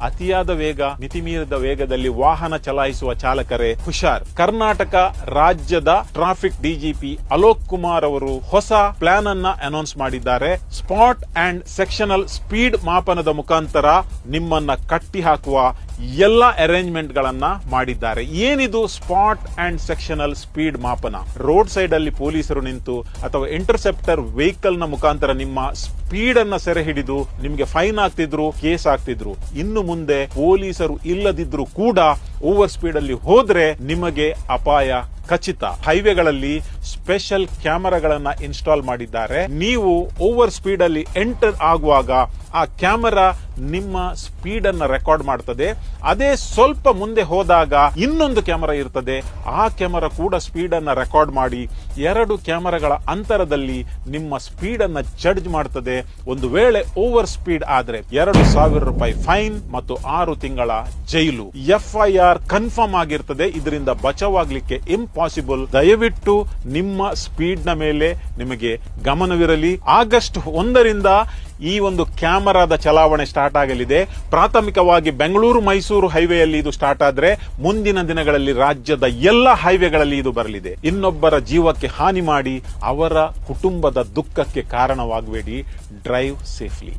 ಅತಿಯಾದ ವೇಗ, ಮಿತಿಮೀರಿದ ವೇಗದಲ್ಲಿ ವಾಹನ ಚಲಾಯಿಸುವ ಚಾಲಕರೇ ಹುಷಾರ್. ಕರ್ನಾಟಕ ರಾಜ್ಯದ ಟ್ರಾಫಿಕ್ ಡಿಜಿಪಿ ಅಲೋಕ್ ಕುಮಾರ್ ಅವರು ಹೊಸ ಪ್ಲಾನ್ ಅನ್ನ ಅನೌನ್ಸ್ ಮಾಡಿದ್ದಾರೆ. ಸ್ಪಾಟ್ ಅಂಡ್ ಸೆಕ್ಷನಲ್ ಸ್ಪೀಡ್ ಮಾಪನದ ಮುಖಾಂತರ ನಿಮ್ಮನ್ನ ಕಟ್ಟಿ ಹಾಕುವ ಎಲ್ಲ ಅರೇಂಜ್ಮೆಂಟ್ ಗಳನ್ನ ಮಾಡಿದ್ದಾರೆ. ಏನಿದು ಸ್ಪಾಟ್ ಅಂಡ್ ಸೆಕ್ಷನಲ್ ಸ್ಪೀಡ್ ಮಾಪನ? ರೋಡ್ ಸೈಡ್ ಅಲ್ಲಿ ಪೊಲೀಸರು ನಿಂತು ಅಥವಾ ಇಂಟರ್ಸೆಪ್ಟರ್ ವೆಹಿಕಲ್ ನ ಮುಖಾಂತರ ನಿಮ್ಮ ಸ್ಪೀಡ್ ಅನ್ನ ಸೆರೆ ಹಿಡಿದು ನಿಮಗೆ ಫೈನ್ ಆಗ್ತಿದ್ರು, ಕೇಸ್ ಆಗ್ತಿದ್ರು. ಇನ್ನು ಮುಂದೆ ಪೊಲೀಸರು ಇಲ್ಲದಿದ್ರು ಕೂಡ ಓವರ್ ಸ್ಪೀಡ್ ಅಲ್ಲಿ ಹೋದ್ರೆ ನಿಮಗೆ ಅಪಾಯ ಖಚಿತ. ಹೈವೇಗಳಲ್ಲಿ ಸ್ಪೆಷಲ್ ಕ್ಯಾಮೆರಾಗಳನ್ನ ಇನ್ಸ್ಟಾಲ್ ಮಾಡಿದ್ದಾರೆ. ನೀವು ಓವರ್ ಸ್ಪೀಡ್ ಅಲ್ಲಿ ಎಂಟರ್ ಆಗುವಾಗ ಆ ಕ್ಯಾಮೆರಾ ನಿಮ್ಮ ಸ್ಪೀಡ್ ಅನ್ನ ರೆಕಾರ್ಡ್ ಮಾಡ್ತದೆ. ಅದೇ ಸ್ವಲ್ಪ ಮುಂದೆ ಹೋದಾಗ ಇನ್ನೊಂದು ಕ್ಯಾಮೆರಾ ಇರ್ತದೆ, ಆ ಕ್ಯಾಮೆರಾ ಕೂಡ ಸ್ಪೀಡ್ ಅನ್ನ ರೆಕಾರ್ಡ್ ಮಾಡಿ 2 ಕ್ಯಾಮೆರಾಗಳ ಅಂತರದಲ್ಲಿ ನಿಮ್ಮ ಸ್ಪೀಡ್ ಅನ್ನ ಜಡ್ಜ್ ಮಾಡ್ತದೆ. ಒಂದು ವೇಳೆ ಓವರ್ ಸ್ಪೀಡ್ ಆದ್ರೆ 2,000 ರೂಪಾಯಿ ಫೈನ್ ಮತ್ತು 6 ತಿಂಗಳ ಜೈಲು. FIR ಕನ್ಫರ್ಮ್ ಆಗಿರ್ತದೆ. ಇದರಿಂದ ಬಚಾವಾಗ್ಲಿಕ್ಕೆ ಇಂಪಾಸಿಬಲ್. ದಯವಿಟ್ಟು ನಿಮ್ಮ ಸ್ಪೀಡ್ ನ ಮೇಲೆ ನಿಮಗೆ ಗಮನವಿರಲಿ. ಆಗಸ್ಟ್ 1ರಿಂದ ಈ ಒಂದು ಕ್ಯಾಮೆರಾದ ಚಲಾವಣೆ ಸ್ಟಾರ್ಟ್ ಆಗಲಿದೆ. ಪ್ರಾಥಮಿಕವಾಗಿ ಬೆಂಗಳೂರು ಮೈಸೂರು ಹೈವೇಯಲ್ಲಿ ಇದು ಸ್ಟಾರ್ಟ್ ಆದ್ರೆ ಮುಂದಿನ ದಿನಗಳಲ್ಲಿ ರಾಜ್ಯದ ಎಲ್ಲ ಹೈವೇಗಳಲ್ಲಿ ಇದು ಬರಲಿದೆ. ಇನ್ನೊಬ್ಬರ ಜೀವಕ್ಕೆ ಹಾನಿ ಮಾಡಿ ಅವರ ಕುಟುಂಬದ ದುಃಖಕ್ಕೆ ಕಾರಣವಾಗಬೇಡಿ. Drive safely.